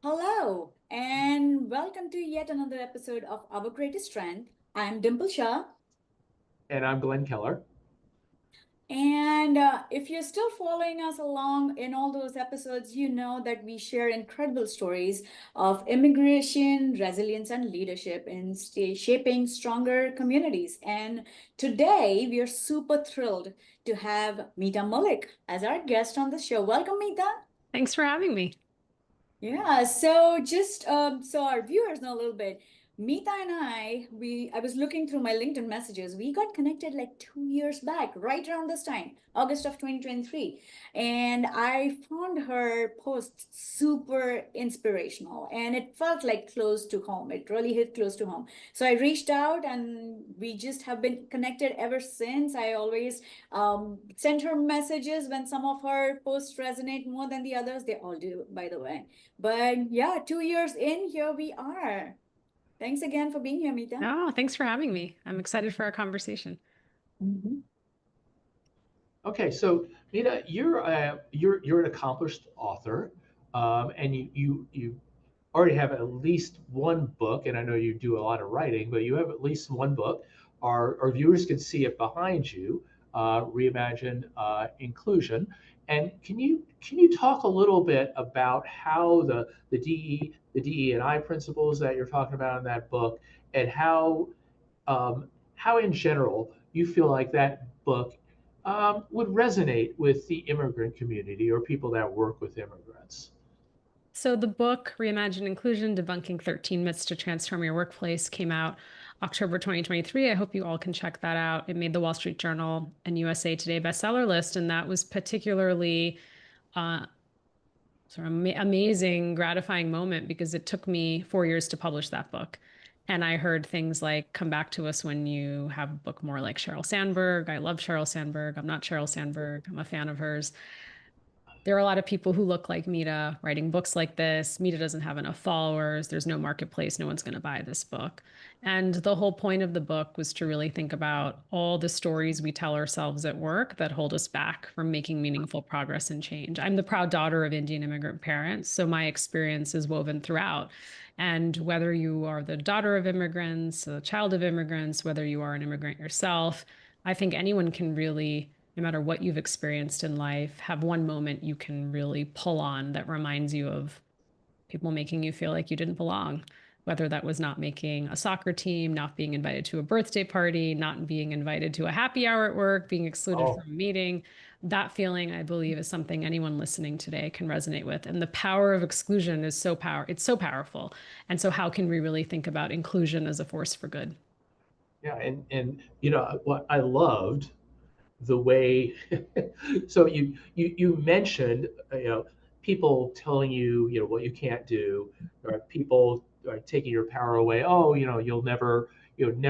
Hello, and welcome to yet another episode of Our Greatest Strength. I'm Dimple Shah. And I'm Glenn Keller. And if you're still following us along in all those episodes, you know that we share incredible stories of immigration, resilience, and leadership in shaping stronger communities. And today, we are super thrilled to have Meeta Malik as our guest on the show. Welcome, Meeta. Thanks for having me. Yeah, so just so our viewers know a little bit, Meeta and I was looking through my LinkedIn messages. We got connected like 2 years back, right around this time, August of 2023. And I found her posts super inspirational and it felt like close to home. It really hit close to home. So I reached out and we just have been connected ever since. I always send her messages when some of her posts resonate more than the others. They all do, by the way. But yeah, 2 years in, here we are. Thanks again for being here, Mita. Oh, thanks for having me. I'm excited for our conversation. Mhm. Okay, so Mina, you're an accomplished author, and you already have at least one book, and I know you do a lot of writing, but you have at least one book. Our viewers can see it behind you, Reimagine Inclusion. And can you talk a little bit about how the DE and I principles that you're talking about in that book, and how in general you feel like that book would resonate with the immigrant community or people that work with immigrants. So the book Reimagine Inclusion: Debunking 13 Myths to Transform Your Workplace came out October 2023. I hope you all can check that out. It made the Wall Street Journal and USA Today bestseller list, and that was particularly uh, sort of amazing, gratifying moment because it took me 4 years to publish that book. And I heard things like, come back to us when you have a book more like Sheryl Sandberg. I love Sheryl Sandberg. I'm not Sheryl Sandberg. I'm a fan of hers. There are a lot of people who look like Mita writing books like this. Mita doesn't have enough followers. There's no marketplace. No one's going to buy this book. And the whole point of the book was to really think about all the stories we tell ourselves at work that hold us back from making meaningful progress and change. I'm the proud daughter of Indian immigrant parents, so my experience is woven throughout. And whether you are the daughter of immigrants, a child of immigrants, whether you are an immigrant yourself, I think anyone can really, no matter what you've experienced in life, have one moment you can really pull on that reminds you of people making you feel like you didn't belong. Whether that was not making a soccer team, not being invited to a birthday party, not being invited to a happy hour at work, being excluded Oh, from a meeting. That feeling, I believe, is something anyone listening today can resonate with. And the power of exclusion is it's so powerful. And so how can we really think about inclusion as a force for good? yeah, and what I loved the way so you mentioned people telling you what you can't do, or people taking your power away. Oh, you'll never, and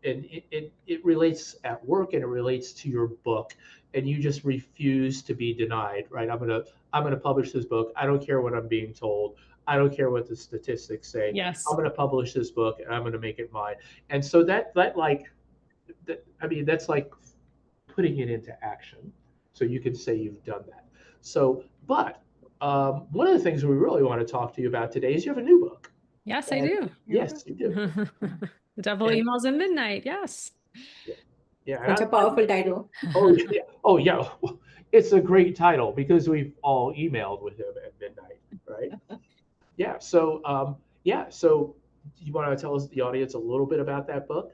it relates at work and it relates to your book, and you just refuse to be denied, right? I'm gonna publish this book. I don't care what I'm being told. I don't care what the statistics say. I'm Yes. gonna publish this book and I'm gonna make it mine. And so that like I mean, that's like putting it into action. So you can say you've done that. So, but one of the things we really want to talk to you about today is you have a new book. Yes, I And do. yes, you do. The devil And emails at midnight. Yes. yeah, yeah. And Such a powerful title. oh yeah, oh yeah. It's a great title because we've all emailed with him at midnight, right? Yeah. So you want to tell us the audience a little bit about that book?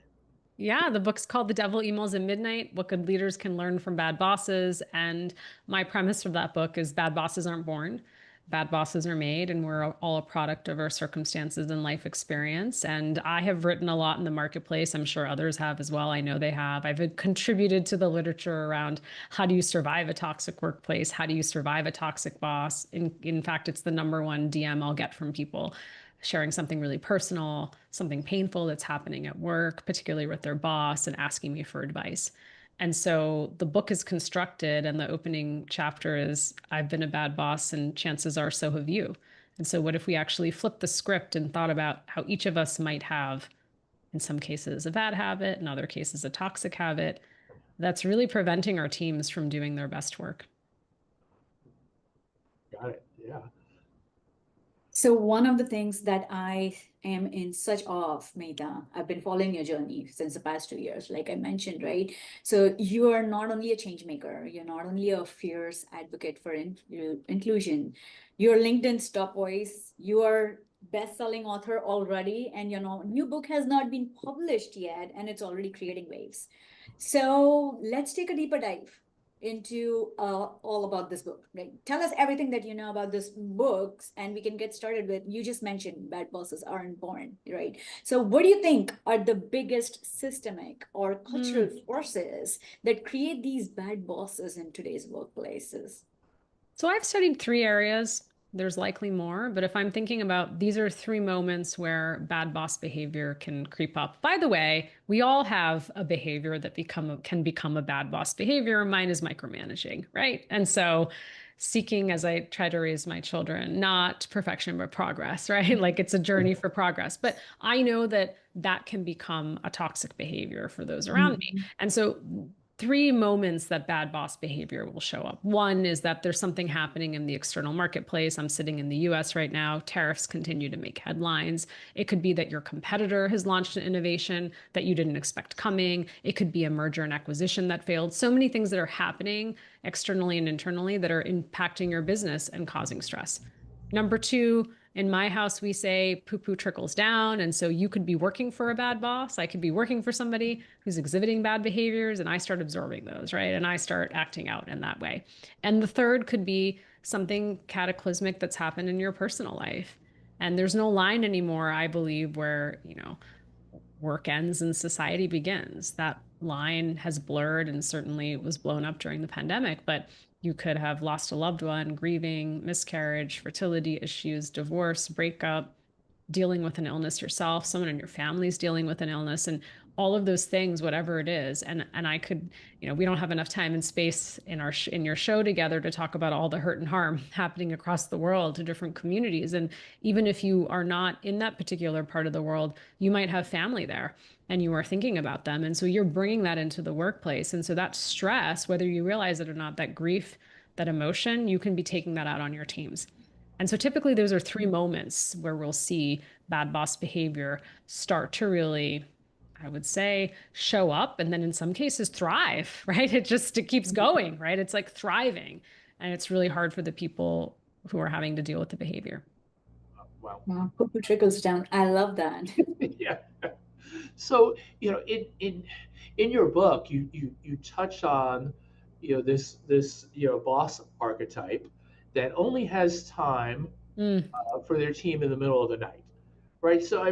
Yeah, the book's called The Devil Emails at Midnight: What Good Leaders Can Learn from Bad Bosses. And my premise for that book is bad bosses aren't born, bad bosses are made, and we're all a product of our circumstances and life experience. And I have written a lot in the marketplace. I'm sure others have as well. I know they have. I've contributed to the literature around how do you survive a toxic workplace? How do you survive a toxic boss? In fact, it's the number one DM I'll get from people sharing something really personal, something painful that's happening at work, particularly with their boss, and asking me for advice. And so the book is constructed, and the opening chapter is I've been a bad boss, and chances are so have you. And so, what if we actually flipped the script and thought about how each of us might have, in some cases, a bad habit, in other cases, a toxic habit that's really preventing our teams from doing their best work? Got it. Yeah. So one of the things that I am in such awe of, Meeta, I've been following your journey since the past 2 years, like I mentioned, right? So you are not only a change maker, you're not only a fierce advocate for inclusion, you're LinkedIn's top voice, you are best-selling author already, and your new book has not been published yet, and it's already creating waves. So let's take a deeper dive into all about this book, right? Tell us everything that you know about this books, and we can get started with, you just mentioned bad bosses aren't born, right? So what do you think are the biggest systemic or cultural forces that create these bad bosses in today's workplaces? So I've studied three areas. There's likely more, but if I'm thinking about these are three moments where bad boss behavior can creep up. By the way, we all have a behavior that can become a bad boss behavior. Mine is micromanaging, right? And so seeking, as I try to raise my children, not perfection, but progress, right? Like it's a journey for progress. But I know that that can become a toxic behavior for those around me. And so three moments that bad boss behavior will show up. One is that there's something happening in the external marketplace. I'm sitting in the US right now. Tariffs continue to make headlines. It could be that your competitor has launched an innovation that you didn't expect coming. It could be a merger and acquisition that failed. So many things that are happening externally and internally that are impacting your business and causing stress. Number two, in my house, we say poo poo trickles down. And so you could be working for a bad boss. I could be working for somebody who's exhibiting bad behaviors, and I start absorbing those, right? And I start acting out in that way. And the third could be something cataclysmic that's happened in your personal life. And there's no line anymore, I believe, where, work ends and society begins. That line has blurred and certainly was blown up during the pandemic, but you could have lost a loved one, grieving, miscarriage, fertility issues, divorce, breakup, dealing with an illness yourself, someone in your family is dealing with an illness, and all of those things, whatever it is. And I could, we don't have enough time and space in your show together to talk about all the hurt and harm happening across the world to different communities. And even if you are not in that particular part of the world, you might have family there and you are thinking about them. And so you're bringing that into the workplace. And so that stress, whether you realize it or not, that grief, that emotion, you can be taking that out on your teams. And so typically those are three moments where we'll see bad boss behavior start to really, I would say, show up and then in some cases thrive, right? It keeps going, right? It's like thriving. And it's really hard for the people who are having to deal with the behavior. Wow. Wow, poo trickles down. I love that. Yeah. So, in your book, you touch on, this boss archetype that only has time for their team in the middle of the night, right? So,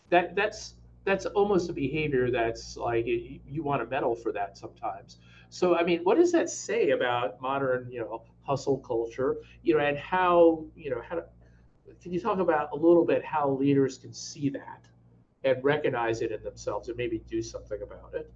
that's almost a behavior that's like you want to medal for that sometimes. So, what does that say about modern, hustle culture, and how, can you talk about a little bit how leaders can see that and recognize it in themselves and maybe do something about it?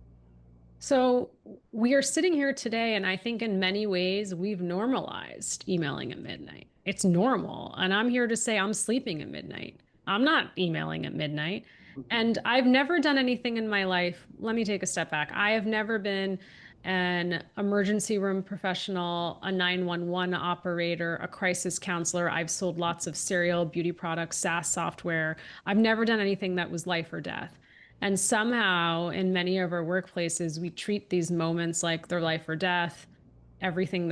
So we are sitting here today, and I think in many ways we've normalized emailing at midnight. It's normal. And I'm here to say I'm sleeping at midnight. I'm not emailing at midnight. And I've never done anything in my life. Let me take a step back. I have never been an emergency room professional, a 911 operator, a crisis counselor. I've sold lots of cereal, beauty products, SaaS software. I've never done anything that was life or death. And somehow, in many of our workplaces, we treat these moments like they're life or death. Everything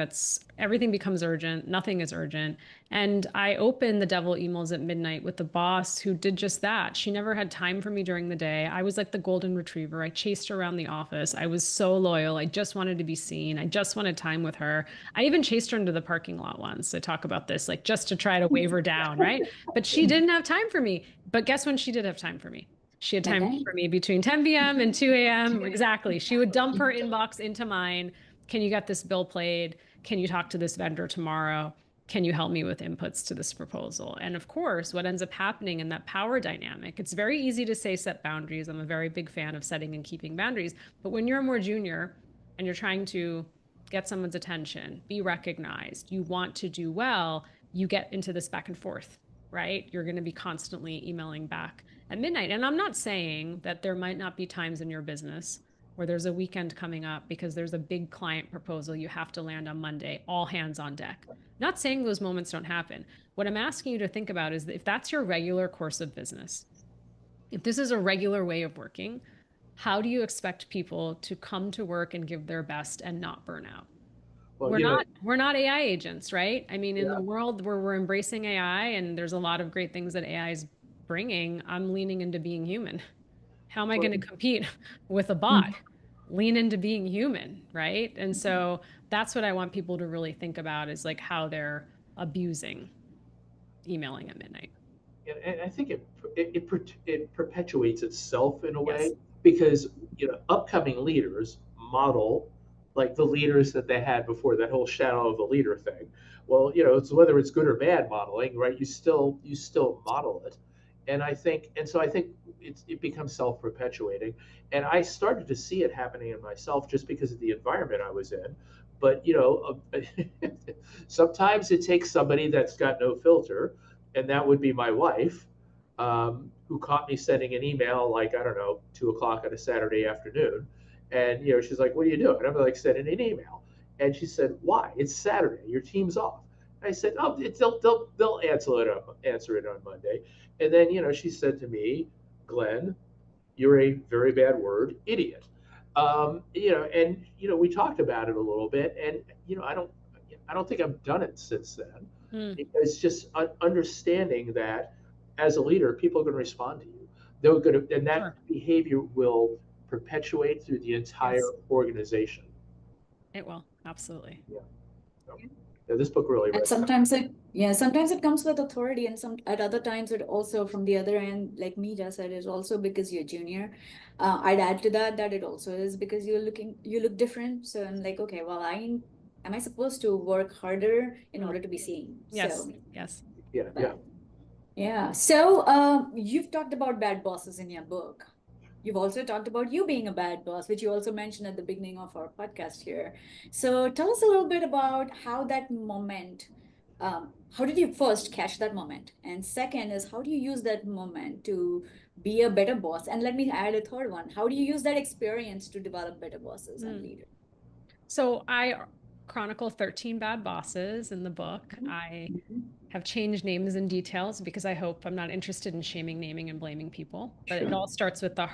becomes urgent. Nothing is urgent. And I opened the devil emails at midnight with the boss who did just that. She never had time for me during the day. I was like the golden retriever. I chased her around the office. I was so loyal. I just wanted to be seen. I just wanted time with her. I even chased her into the parking lot once. I talk about this, like just to try to wave her down, right? But she didn't have time for me. But guess when she did have time for me? She had time for me between 10 p.m. and 2 a.m. Exactly. She would dump her inbox into mine. Can you get this bill played? Can you talk to this vendor tomorrow? Can you help me with inputs to this proposal? And of course, what ends up happening in that power dynamic, it's very easy to say set boundaries. I'm a very big fan of setting and keeping boundaries. But when you're more junior and you're trying to get someone's attention, be recognized, you want to do well, you get into this back and forth, right? You're going to be constantly emailing back at midnight. And I'm not saying that there might not be times in your business or there's a weekend coming up because there's a big client proposal you have to land on Monday, all hands on deck. Not saying those moments don't happen. What I'm asking you to think about is that if that's your regular course of business, if this is a regular way of working, how do you expect people to come to work and give their best and not burn out? Well, We're not AI agents, right? I mean, in the yeah, world where we're embracing AI and there's a lot of great things that AI is bringing, I'm leaning into being human. How am I well, going to compete with a bot? Mhm. Lean into being human, right? And so that's what I want people to really think about is like how they're abusing emailing at midnight. and I think it perpetuates itself in a Yes. way because upcoming leaders model like the leaders that they had before, that whole shadow of a leader thing. Well, it's whether it's good or bad modeling, right? You still model it, and I think it becomes self perpetuating, and I started to see it happening in myself just because of the environment I was in. But sometimes it takes somebody that's got no filter, and that would be my wife, who caught me sending an email like, I don't know, 2 o'clock on a Saturday afternoon, and she's like, "What are you doing?" I'm like, "Sending an email," and she said, "Why? It's Saturday. Your team's off." And I said, "Oh, they'll answer it on Monday," and then she said to me, "Glenn, you're a very bad word, idiot." And we talked about it a little bit, and I don't think I've done it since then. Mm, It's just understanding that as a leader, people are going to respond to you. They're going to, and that sure. behavior will perpetuate through the entire Yes, organization. it will. Absolutely. Yeah. So, yeah, this book really And resonates. sometimes it comes with authority, and some at other times it also from the other end, like me just said, is also because you're junior. I'd add to that it also is because you look different. So I'm like, okay, well, am I supposed to work harder in Mm, order to be seen? yes. So, Yes. Yeah, yeah. but yeah. So, you've talked about bad bosses in your book. You've also talked about you being a bad boss, which you also mentioned at the beginning of our podcast here. So tell us a little bit about how that moment, how did you first catch that moment? And second is, how do you use that moment to be a better boss? And let me add a third one. How do you use that experience to develop better bosses and Mm. leaders? So I chronicle 13 bad bosses in the book. I Mhm. have changed names and details because I hope I'm not interested in shaming, naming, and blaming people. But it Sure. all starts with the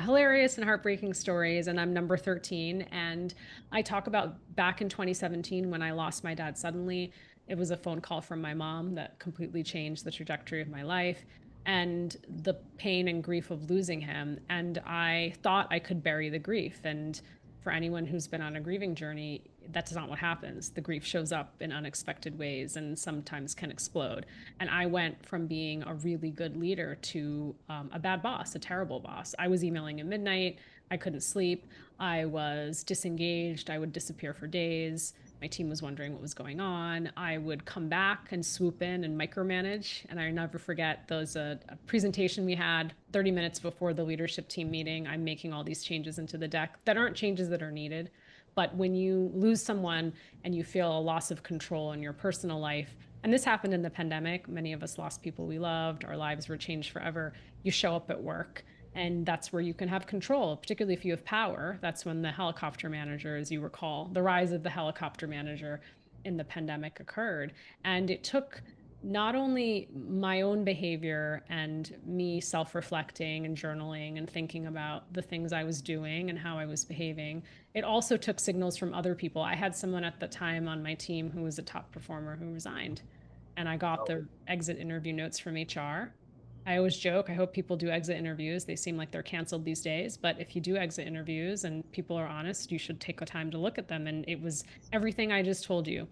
hilarious and heartbreaking stories. And I'm number 13. And I talk about back in 2017 when I lost my dad suddenly. It was a phone call from my mom that completely changed the trajectory of my life and the pain and grief of losing him. And I thought I could bury the grief. And for anyone who's been on a grieving journey, that's not what happens. The grief shows up in unexpected ways and sometimes can explode. And I went from being a really good leader to a bad boss, a terrible boss. I was emailing at midnight. I couldn't sleep. I was disengaged. I would disappear for days. My team was wondering what was going on. I would come back and swoop in and micromanage. And I never forget those a presentation we had 30 minutes before the leadership team meeting. I'm making all these changes into the deck that aren't changes that are needed. But when you lose someone and you feel a loss of control in your personal life, and this happened in the pandemic, many of us lost people we loved, our lives were changed forever. You show up at work, and that's where you can have control, particularly if you have power. That's when the helicopter manager, as you recall, the rise of the helicopter manager in the pandemic occurred. And it took not only my own behavior and me self reflecting and journaling and thinking about the things I was doing and how I was behaving, it also took signals from other people. I had someone at the time on my team who was a top performer who resigned, and I got Oh, the exit interview notes from HR. I always joke, I hope people do exit interviews. They seem like they're canceled these days, but if you do exit interviews and people are honest, you should take the time to look at them. And it was everything I just told you,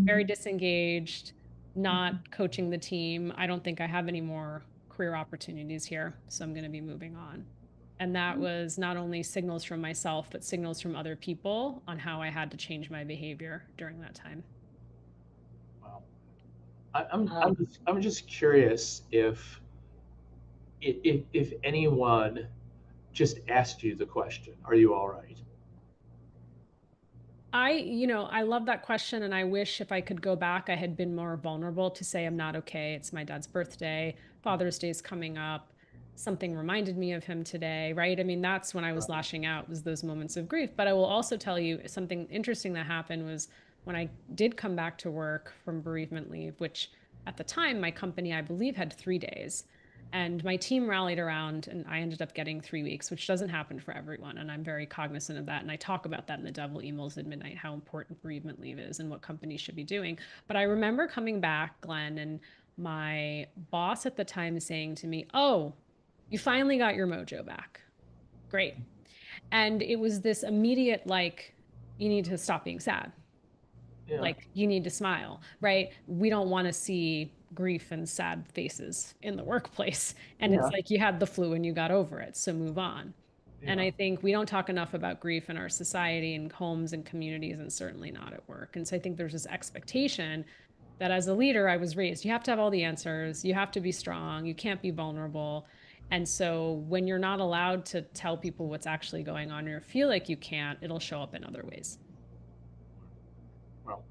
very Mhm. disengaged, not coaching the team. I don't think I have any more career opportunities here, so I'm going to be moving on. And that was not only signals from myself, but signals from other people on how I had to change my behavior during that time. wow. I'm Wow. just curious if anyone just asked you the question, "Are you all right?" I love that question. And I wish if I could go back, I had been more vulnerable to say, I'm not okay. It's my dad's birthday. Father's Day is coming up. something reminded me of him today, right? I mean, that's when I was lashing out, was those moments of grief. But I will also tell you something interesting that happened was when I did come back to work from bereavement leave, which at the time my company, I believe, had 3 days. And my team rallied around, and I ended up getting 3 weeks, which doesn't happen for everyone. And I'm very cognizant of that. And I talk about that in the Devil Emails at Midnight, how important bereavement leave is and what companies should be doing. But I remember coming back, Glenn, and my boss at the time saying to me, "Oh, you finally got your mojo back. Great." And it was this immediate, like, you need to stop being sad. Yeah. Like, you need to smile, right? We don't want to see grief and sad faces in the workplace. And Yeah. it's like you had the flu and you got over it, so move on. And Yeah. I think we don't talk enough about grief in our society and homes and communities, and certainly not at work. And so I think there's this expectation that as a leader, I was raised, you have to have all the answers, you have to be strong, you can't be vulnerable. And so when you're not allowed to tell people what's actually going on or feel like you can't, it'll show up in other ways. Well,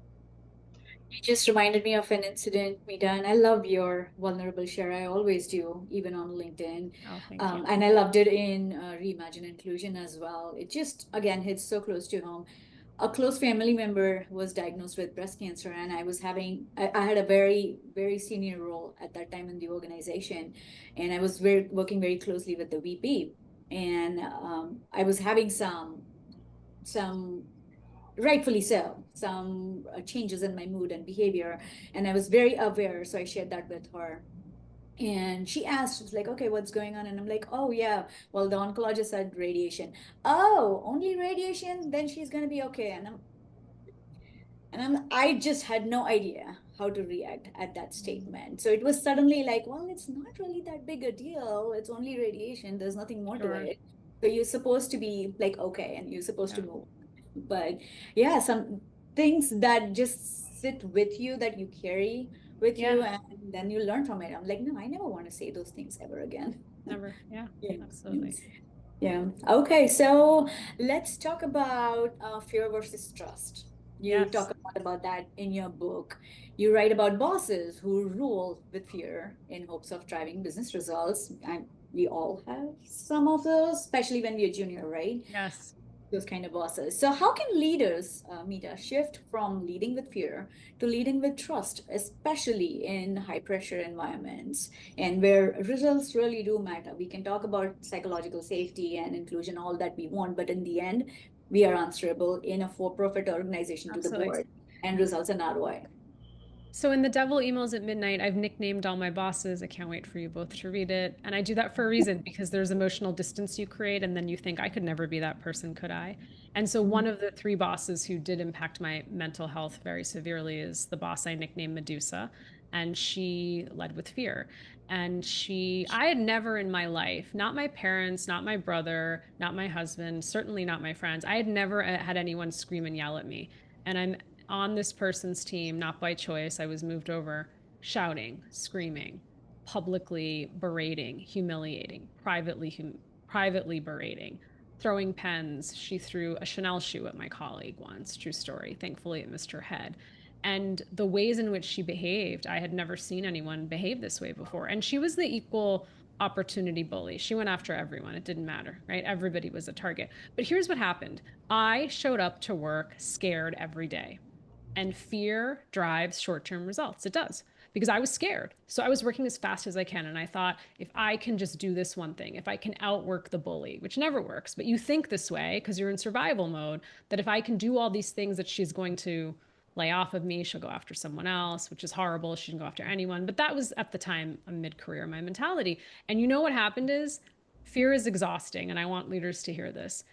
You just reminded me of an incident, Mita, and I love your vulnerable share. I always do, even on LinkedIn. Oh, thank you. And I loved it in Reimagine Inclusion as well. It just, again, hits so close to home. A close family member was diagnosed with breast cancer, and I had a very, very senior role at that time in the organization, and I was working very closely with the VP, and I was having some rightfully so, some changes in my mood and behavior, and I was very aware, so I shared that with her. And she asked, she's like, okay, what's going on? And I'm like, oh yeah, well, the oncologist said radiation. Oh, only radiation? Then she's gonna be okay. I just had no idea how to react at that statement. So it was suddenly like, well, it's not really that big a deal. It's only radiation. There's nothing more to Sure. it. So you're supposed to be like, okay, and you're supposed to Yeah. move. But yeah, some things that just sit with you, that you carry with you, Yeah. and then you learn from it. I'm like, no, I never want to say those things ever again. Never. Yeah. Yeah. Absolutely. Yeah. Okay. So let's talk about fear versus trust. You Yes. talk a lot about that in your book. You write about bosses who rule with fear in hopes of driving business results. We all have some of those, especially when we're junior, right? Yes. Those kind of bosses. So how can leaders, Mita, shift from leading with fear to leading with trust, especially in high pressure environments and where results really do matter? We can talk about psychological safety and inclusion, all that we want, but in the end, we are answerable in a for-profit organization to the Absolutely. board, and results and ROI. So in the Devil Emails at Midnight, I've nicknamed all my bosses. I can't wait for you both to read it. And I do that for a reason, because there's emotional distance you create, and then you think, I could never be that person, could I? And so one of the three bosses who did impact my mental health very severely is the boss I nicknamed Medusa. And she led with fear. And I had never in my life, not my parents, not my brother, not my husband, certainly not my friends, I had never had anyone scream and yell at me. And I'm on this person's team, not by choice. I was moved over, shouting, screaming, publicly berating, humiliating, privately berating, throwing pens. She threw a Chanel shoe at my colleague once. True story. Thankfully, it missed her head. And the ways in which she behaved, I had never seen anyone behave this way before. And she was the equal opportunity bully. She went after everyone. It didn't matter, right? Everybody was a target. But here's what happened. I showed up to work scared every day. And fear drives short-term results. It does. Because I was scared. So I was working as fast as I can. And I thought, if I can just do this one thing, if I can outwork the bully, which never works, but you think this way because you're in survival mode, that if I can do all these things that she's going to lay off of me, she'll go after someone else, which is horrible. She can go after anyone. But that was at the time a mid-career, my mentality. And you know what happened is fear is exhausting. And I want leaders to hear this.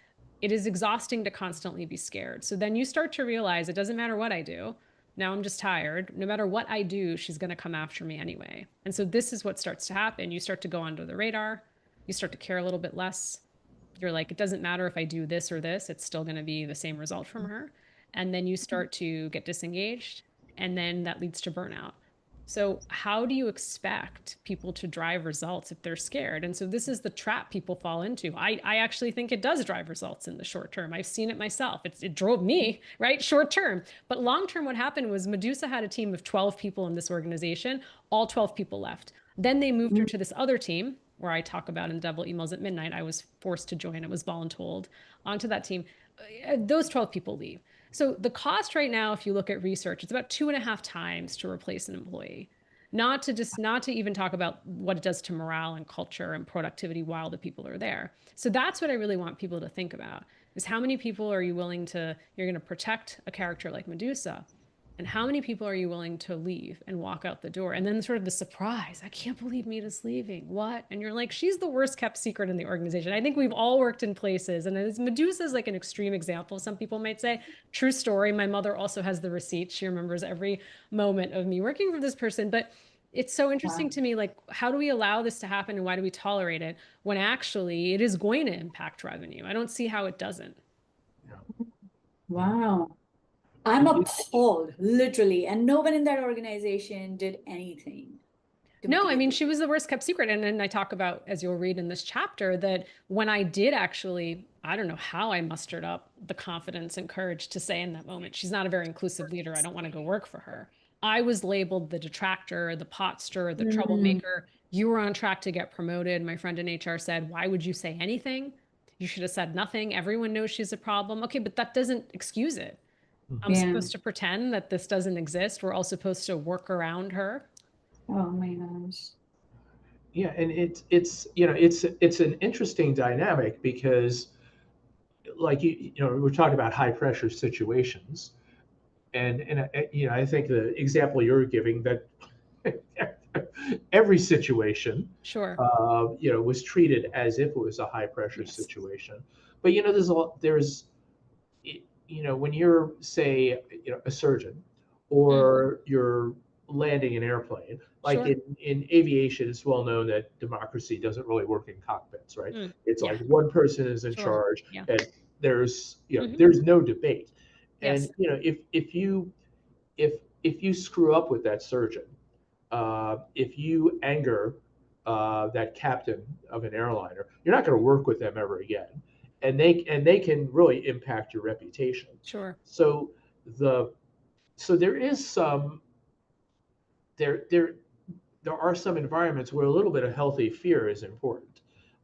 It is exhausting to constantly be scared. So then you start to realize it doesn't matter what I do. Now I'm just tired. No matter what I do, she's going to come after me anyway. And so this is what starts to happen. You start to go under the radar. You start to care a little bit less. You're like, it doesn't matter if I do this or this, it's still going to be the same result from her. And then you start to get disengaged, and then that leads to burnout. So, how do you expect people to drive results if they're scared? And so, this is the trap people fall into. I actually think it does drive results in the short term. I've seen it myself. It drove me, right? Short term. But long term, what happened was Medusa had a team of 12 people in this organization. All 12 people left. Then they moved her to this other team. where I talk about in Devil Emails at Midnight, I was forced to join. It was voluntold onto that team. Those 12 people leave. So the cost right now, if you look at research, it's about 2.5 times to replace an employee. Not to even talk about what it does to morale and culture and productivity while the people are there. So that's what I really want people to think about is how many people are you willing to, you're going to protect a character like Medusa, and how many people are you willing to leave and walk out the door? And then sort of the surprise, I can't believe Mita's leaving. What? And you're like, she's the worst kept secret in the organization. I think we've all worked in places, and Medusa is like an extreme example, some people might say. True story. My mother also has the receipt. She remembers every moment of me working for this person. But it's so interesting to me, like, how do we allow this to happen and why do we tolerate it when actually it is going to impact revenue? I don't see how it doesn't. Wow. I'm appalled, literally, and no one in that organization did anything. No, I mean, she was the worst kept secret. And then I talk about, as you'll read in this chapter, that when I did actually, I don't know how I mustered up the confidence and courage to say in that moment, she's not a very inclusive leader. I don't want to go work for her. I was labeled the detractor, the pot stirrer, the troublemaker. You were on track to get promoted. My friend in HR said, why would you say anything? You should have said nothing. Everyone knows she's a problem. Okay, but that doesn't excuse it. I'm supposed to pretend that this doesn't exist. We're all supposed to work around her. Oh my gosh. Yeah, and it's an interesting dynamic because, like we're talking about high pressure situations, and I think the example you're giving that every situation, Sure, was treated as if it was a high pressure situation. But when you're, say, a surgeon, or you're landing an airplane, like sure. in aviation, it's well known that democracy doesn't really work in cockpits, right? It's Yeah, like one person is in sure. charge, Yeah. and there's no debate. Yes. And if you screw up with that surgeon, if you anger that captain of an airliner, you're not going to work with them ever again, and they can really impact your reputation. Sure. So there is some there are some environments where a little bit of healthy fear is important.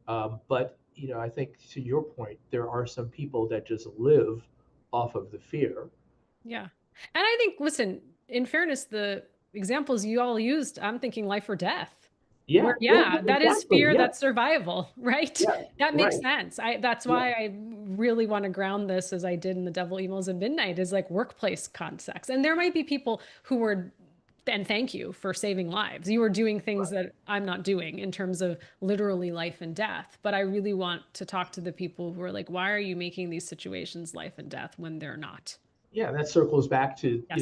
But I think, to your point, there are some people that just live off of the fear. Yeah. And I think, listen, in fairness, the examples you all used, I'm thinking life or death. Yeah, Where, yeah, that is exactly. fear, Yeah, that's survival, right? yeah, That makes right. sense. That's Yeah, why I really want to ground this, as I did in the Devil Emails at Midnight, is like workplace context. And there might be people who were, and thank you for saving lives. You are doing things that I'm not doing in terms of literally life and death. But I really want to talk to the people who are like, why are you making these situations life and death when they're not? yeah. That circles back to Yes.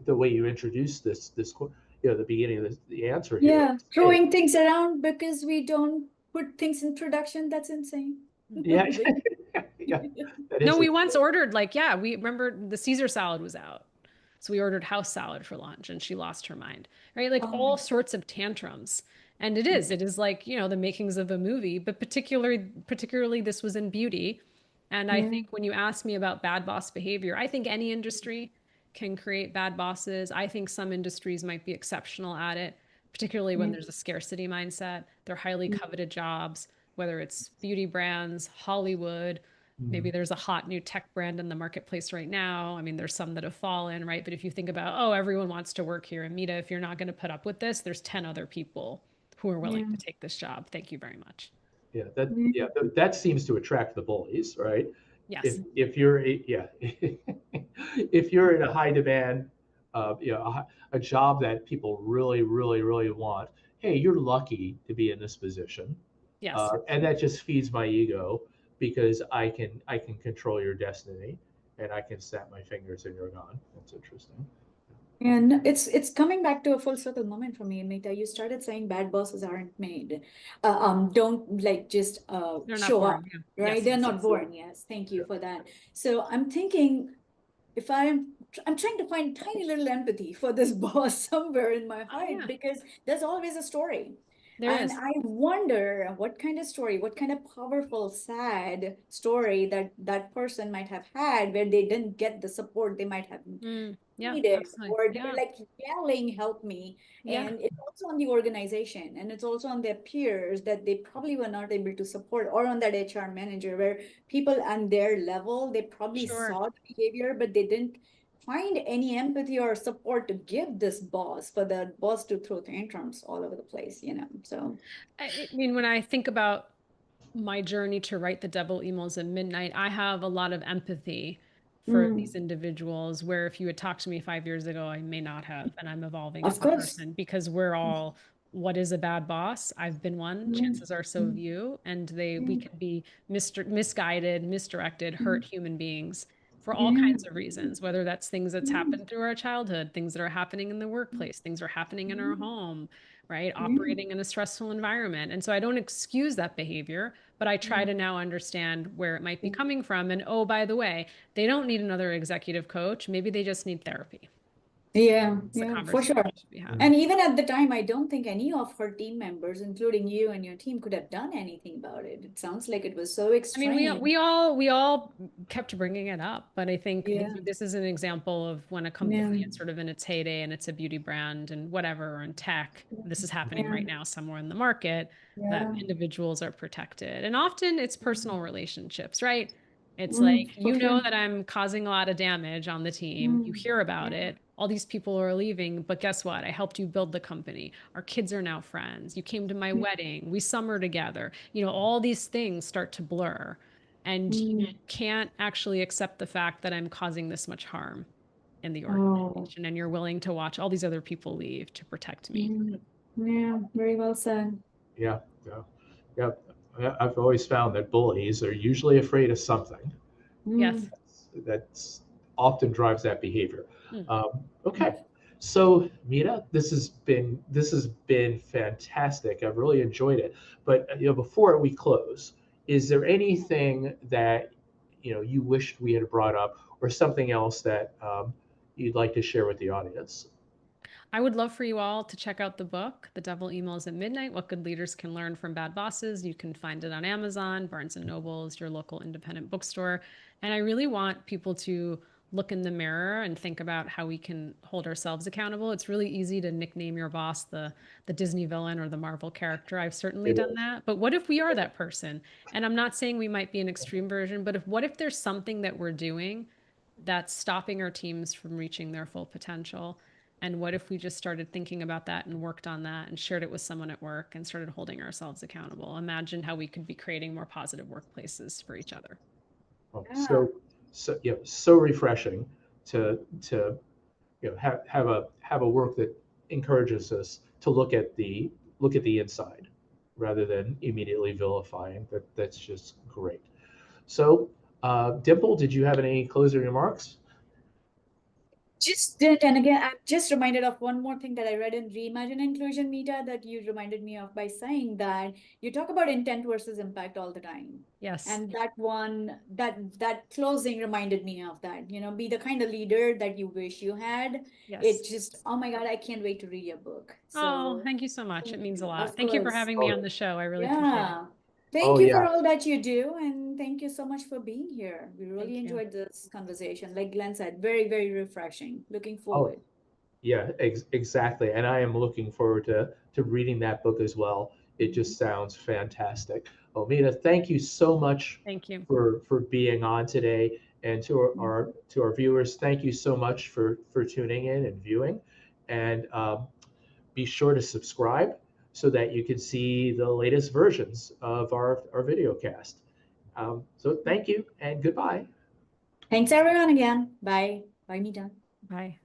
the way you introduced this the beginning of the answer here. Yeah, Hey, throwing things around because we don't put things in production. That's insane. yeah, yeah. That No, is we it. once ordered, like, yeah, we remember the Caesar salad was out. So we ordered house salad for lunch and she lost her mind, right? Like all sorts of tantrums. And it is like, the makings of a movie, but particularly this was in beauty. And I think when you ask me about bad boss behavior, I think any industry can create bad bosses. I think some industries might be exceptional at it, particularly when there's a scarcity mindset. They're highly coveted jobs, whether it's beauty brands, Hollywood. Maybe there's a hot new tech brand in the marketplace right now. I mean, there's some that have fallen, right? But if you think about, oh, everyone wants to work here, and Mita, if you're not going to put up with this, there's 10 other people who are willing to take this job. Thank you very much. Yeah, that seems to attract the bullies, right? Yes. If you're if you're in a high demand, a job that people really, really, really want, hey, you're lucky to be in this position. Yes. And that just feeds my ego, because I can control your destiny, and I can snap my fingers and you're gone. That's interesting. And it's coming back to a full circle moment for me, Mita. You started saying bad bosses aren't made. Don't like just They're not show up, born. Yeah. right? Yes. They're not born. Yes, thank you for that. So I'm thinking, if I'm trying to find tiny little empathy for this boss somewhere in my heart, Yeah. because there's always a story. There And is. I wonder what kind of story, what kind of powerful, sad story that that person might have had where they didn't get the support they might have Yeah, needed, absolutely. or they're Yeah, like yelling, help me. yeah, And it's also on the organization, and it's also on their peers that they probably were not able to support, or on that HR manager where people on their level, they probably sure. saw the behavior, but they didn't find any empathy or support to give this boss for the boss to throw tantrums all over the place, So I mean, when I think about my journey to write the devil emails at midnight, I have a lot of empathy for these individuals where if you had talked to me 5 years ago, I may not have, and I'm evolving of as a course. person because we're all, what is a bad boss? I've been one. Mm, Chances are so have mm, you. And we mm, can be misguided, misdirected, hurt mm, human beings for all yeah, kinds of reasons, whether that's things that's mm, happened through our childhood, things that are happening in the workplace, things are happening in our mm, home, right? mm, Operating in a stressful environment. And so I don't excuse that behavior, but I try mm, to now understand where it might be mm. coming from. And oh, by the way, they don't need another executive coach. Maybe they just need therapy. Yeah, It's the yeah, for conversation sure. we should be Mhm. having. And even at the time, I don't think any of her team members, including you and your team, could have done anything about it. It sounds like it was so I mean, we extreme. we all kept bringing it up, but I think Yeah, this is an example of when a yeah, company is sort of in its heyday and it's a beauty brand and whatever, or in tech, this is happening yeah, right now somewhere in the market, that yeah. individuals are protected. And often it's personal relationships, right? It's Mm, like, for you know sure. that I'm causing a lot of damage on the team. You Mm, hear about yeah. it. All these people are leaving, but guess what? I helped you build the company. Our kids are now friends. You came to my wedding. We summer together. All these things start to blur and you Mm. can't actually accept the fact that I'm causing this much harm in the Oh, organization and you're willing to watch all these other people leave to protect me. mm, yeah, very well said. Yeah, yeah, yeah. I've always found that bullies are usually afraid of something Yes. Mm, that's often drives that behavior. Mm. Okay, so Mita, this has been fantastic. I've really enjoyed it. But before we close, is there anything that you wished we had brought up, or something else that you'd like to share with the audience? I would love for you all to check out the book, The Devil Emails at Midnight, What Good Leaders Can Learn from Bad Bosses. You can find it on Amazon, Barnes and Nobles, your local independent bookstore. And I really want people to look in the mirror and think about how we can hold ourselves accountable. It's really easy to nickname your boss the Disney villain or the Marvel character. I've certainly It done is. that. But what if we are that person? And I'm not saying we might be an extreme version, but what if there's something that we're doing that's stopping our teams from reaching their full potential? And what if we just started thinking about that and worked on that and shared it with someone at work and started holding ourselves accountable? Imagine how we could be creating more positive workplaces for each other. Oh, yeah. so refreshing to have a work that encourages us to look at the inside rather than immediately vilifying. That's just great. So, Dimple, did you have any closing remarks? Just did, and again, I'm just reminded of one more thing that I read in Reimagine Inclusion Media that you reminded me of by saying that you talk about intent versus impact all the time. Yes. And that one, that closing reminded me of that, be the kind of leader that you wish you had. Yes. It just, oh my God, I can't wait to read your book. Oh, So thank you so much. It thank means a you. lot. Of Thank you for course. having me on Oh, the show. I really appreciate it. Yeah. Thank oh you for yeah. all that you do, and thank you so much for being here. We really Thank you. enjoyed this conversation. Like Glenn said, very, very refreshing. Looking Oh, forward. yeah, exactly. And I am looking forward to reading that book as well. It Mhm. just sounds fantastic. Omida, thank you so much Thank you. for being on today. And to our viewers, thank you so much for tuning in and viewing. And be sure to subscribe so that you can see the latest versions of our video cast. So thank you and goodbye. Thanks everyone again. Bye. Bye, Mita. Bye.